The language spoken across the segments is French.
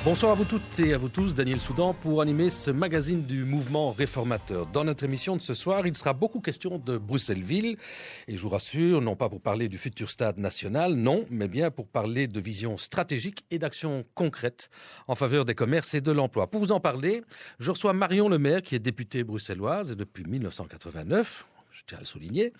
Bonsoir à vous toutes et à vous tous, Daniel Soudan pour animer ce magazine du mouvement réformateur. Dans notre émission de ce soir, il sera beaucoup question de Bruxelles-Ville. Et je vous rassure, non pas pour parler du futur stade national, non, mais bien pour parler de vision stratégique et d'actions concrètes en faveur des commerces et de l'emploi. Pour vous en parler, je reçois Marion Lemaire, qui est députée bruxelloise depuis 1989. Je tiens à le souligner,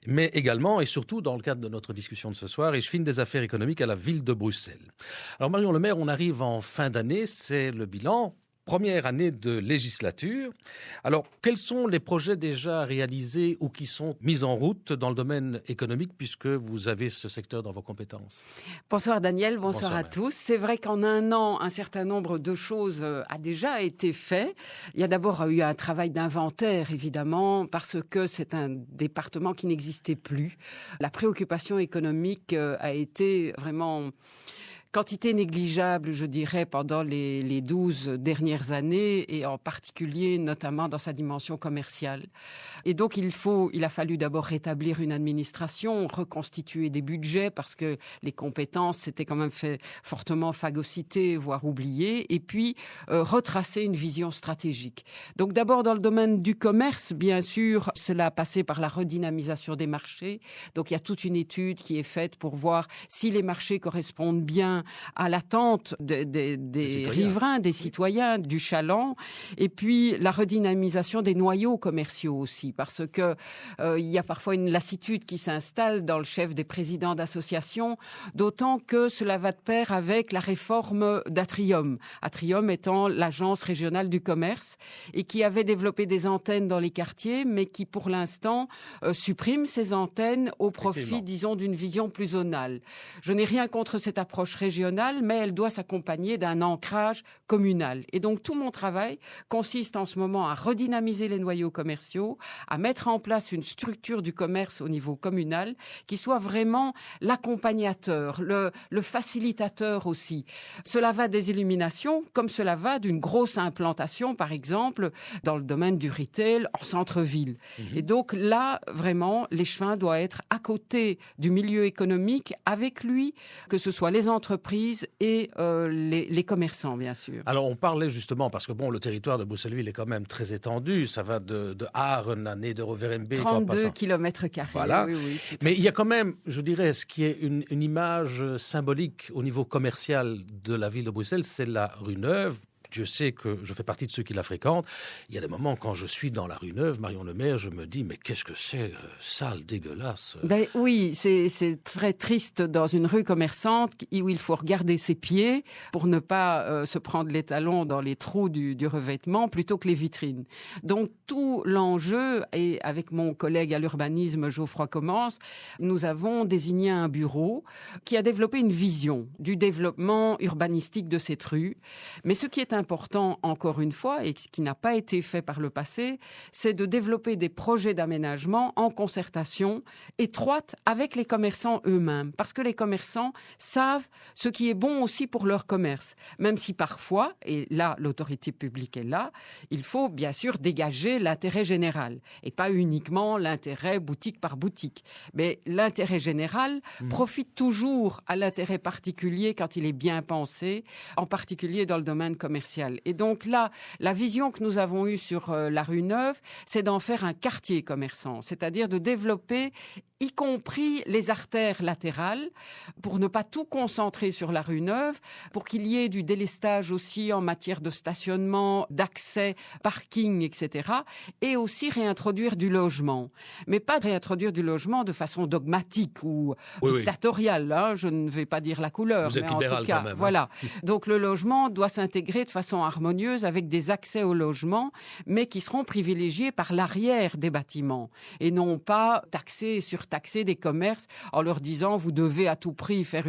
mais également et surtout dans le cadre de notre discussion de ce soir, et je filme des affaires économiques à la ville de Bruxelles. Alors Marion Lemaire, on arrive en fin d'année, c'est le bilan, première année de législature. Alors, quels sont les projets déjà réalisés ou qui sont mis en route dans le domaine économique puisque vous avez ce secteur dans vos compétences? Bonsoir Daniel, bonsoir à tous. C'est vrai qu'en un an, un certain nombre de choses a déjà été fait. Il y a d'abord eu un travail d'inventaire, évidemment, parce que c'est un département qui n'existait plus. La préoccupation économique a été vraiment quantité négligeable, je dirais, pendant les 12 dernières années, et en particulier, notamment dans sa dimension commerciale. Et donc, il a fallu d'abord rétablir une administration, reconstituer des budgets, parce que les compétences s'étaient quand même fait fortement phagocyter, voire oublier, et puis retracer une vision stratégique. Donc, d'abord, dans le domaine du commerce, bien sûr, cela a passé par la redynamisation des marchés. Donc, il y a toute une étude qui est faite pour voir si les marchés correspondent bien à l'attente des riverains, des citoyens, du chaland, et puis la redynamisation des noyaux commerciaux aussi, parce que il y a parfois une lassitude qui s'installe dans le chef des présidents d'associations, d'autant que cela va de pair avec la réforme d'Atrium. Atrium étant l'agence régionale du commerce, et qui avait développé des antennes dans les quartiers, mais qui pour l'instant supprime ces antennes au profit, disons, d'une vision plus zonale. Je n'ai rien contre cette approche régionale, mais elle doit s'accompagner d'un ancrage communal. Et donc tout mon travail consiste en ce moment à redynamiser les noyaux commerciaux, à mettre en place une structure du commerce au niveau communal qui soit vraiment l'accompagnateur, le facilitateur aussi. Cela va des illuminations comme cela va d'une grosse implantation, par exemple, dans le domaine du retail en centre-ville. Et donc là, vraiment, l'échevin doit être à côté du milieu économique, avec lui, que ce soit les entreprises et les commerçants, bien sûr. Alors, on parlait justement, parce que bon, le territoire de Bruxelles-Ville est quand même très étendu. Ça va de Aaren à Neder-Overembeek. 32 km². Voilà. Oui, mais il y a quand même, je dirais, ce qui est une image symbolique au niveau commercial de la ville de Bruxelles, c'est la rue Neuve. Dieu sait que je fais partie de ceux qui la fréquentent. Il y a des moments quand je suis dans la rue Neuve, Marion Lemaire, je me dis, mais qu'est-ce que c'est sale, dégueulasse. Ben oui, c'est très triste dans une rue commerçante où il faut regarder ses pieds pour ne pas se prendre les talons dans les trous du revêtement plutôt que les vitrines. Donc tout l'enjeu, et avec mon collègue à l'urbanisme Geoffroy Commence, nous avons désigné un bureau qui a développé une vision du développement urbanistique de cette rue. Mais ce qui est important, encore une fois, et ce qui n'a pas été fait par le passé, c'est de développer des projets d'aménagement en concertation étroite avec les commerçants eux-mêmes. Parce que les commerçants savent ce qui est bon aussi pour leur commerce. Même si parfois, et là, l'autorité publique est là, il faut bien sûr dégager l'intérêt général. Et pas uniquement l'intérêt boutique par boutique. Mais l'intérêt général profite toujours à l'intérêt particulier quand il est bien pensé, en particulier dans le domaine commercial. Et donc là, la vision que nous avons eue sur la rue Neuve, c'est d'en faire un quartier commerçant, c'est-à-dire de développer y compris les artères latérales, pour ne pas tout concentrer sur la rue Neuve, pour qu'il y ait du délestage aussi en matière de stationnement, d'accès, parking, etc. Et aussi réintroduire du logement. Mais pas réintroduire du logement de façon dogmatique ou dictatoriale. Hein, je ne vais pas dire la couleur. Vous êtes mais en libéral tout cas, quand même. Voilà. Donc le logement doit s'intégrer de façon harmonieuse avec des accès au logement, mais qui seront privilégiés par l'arrière des bâtiments. Et non pas taxés et surtaxés des commerces en leur disant vous devez à tout prix faire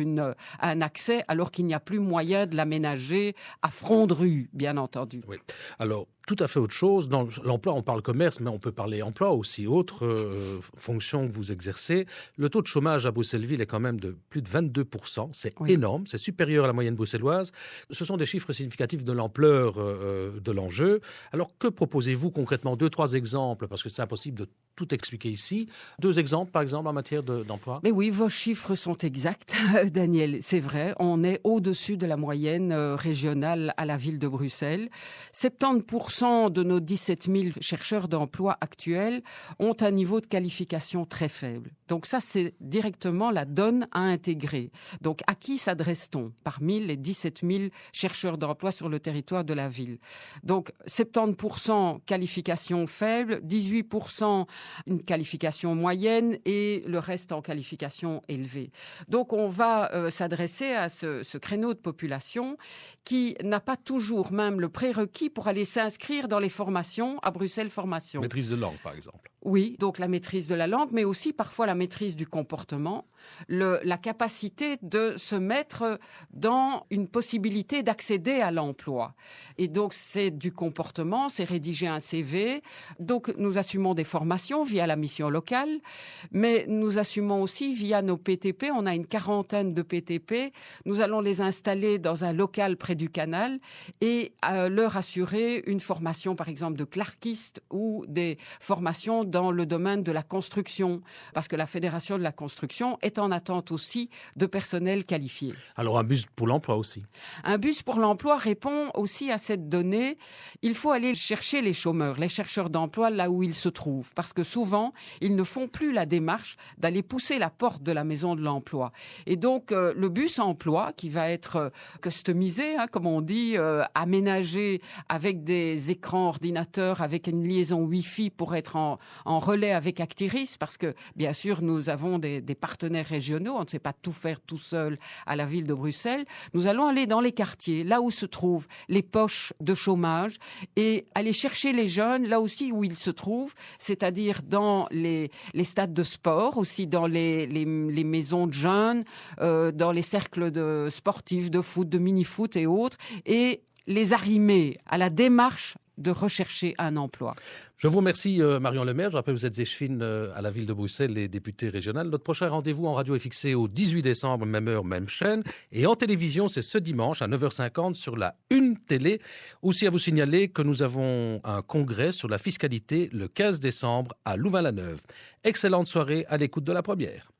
un accès alors qu'il n'y a plus moyen de l'aménager à front de rue, bien entendu. Oui. Alors, tout à fait autre chose. Dans l'emploi, on parle commerce, mais on peut parler emploi aussi, autres fonctions que vous exercez. Le taux de chômage à Bruxelles-Ville est quand même de plus de 22%. C'est énorme, c'est supérieur à la moyenne bruxelloise. Ce sont des chiffres significatifs de l'ampleur de l'enjeu. Alors, que proposez-vous concrètement? 2-3 exemples, parce que c'est impossible de tout expliquer ici. 2 exemples, par exemple, en matière d'emploi? Mais oui, vos chiffres sont exacts, Daniel. C'est vrai, on est au-dessus de la moyenne régionale à la ville de Bruxelles. 70% de nos 17 000 chercheurs d'emploi actuels ont un niveau de qualification très faible. Donc ça, c'est directement la donne à intégrer. Donc à qui s'adresse-t-on parmi les 17 000 chercheurs d'emploi sur le territoire de la ville? Donc 70% qualification faible, 18% une qualification moyenne et le reste en qualification élevée. Donc on va s'adresser à ce créneau de population qui n'a pas toujours même le prérequis pour aller s'inscrire dans les formations à Bruxelles Formation. Maîtrise de langue, par exemple. Oui, donc la maîtrise de la langue, mais aussi parfois la maîtrise du comportement, la capacité de se mettre dans une possibilité d'accéder à l'emploi. Et donc c'est du comportement, c'est rédiger un CV. Donc nous assumons des formations via la mission locale, mais nous assumons aussi via nos PTP. On a une 40aine de PTP. Nous allons les installer dans un local près du canal et leur assurer une formation, par exemple, de clarkiste ou des formations dans le domaine de la construction, parce que la Fédération de la construction est en attente aussi de personnel qualifié. Alors un bus pour l'emploi aussi. Un bus pour l'emploi répond aussi à cette donnée. Il faut aller chercher les chômeurs, les chercheurs d'emploi là où ils se trouvent, parce que souvent, ils ne font plus la démarche d'aller pousser la porte de la maison de l'emploi. Et donc, le bus emploi, qui va être customisé, comme on dit, aménagé avec des écrans ordinateurs, avec une liaison Wi-Fi pour être en relais avec Actiris, parce que, bien sûr, nous avons des partenaires régionaux, on ne sait pas tout faire tout seul à la ville de Bruxelles. Nous allons aller dans les quartiers, là où se trouvent les poches de chômage, et aller chercher les jeunes, là aussi où ils se trouvent, c'est-à-dire dans les stades de sport, aussi dans les maisons de jeunes, dans les cercles de sportifs, de foot, de mini-foot et autres, et les arrimer à la démarche de rechercher un emploi. Je vous remercie Marion Lemaire. Je rappelle que vous êtes échevine à la ville de Bruxelles et députée régionale. Notre prochain rendez-vous en radio est fixé au 18 décembre, même heure, même chaîne. Et en télévision, c'est ce dimanche à 9h50 sur la Une Télé. Aussi à vous signaler que nous avons un congrès sur la fiscalité le 15 décembre à Louvain-la-Neuve. Excellente soirée à l'écoute de la première.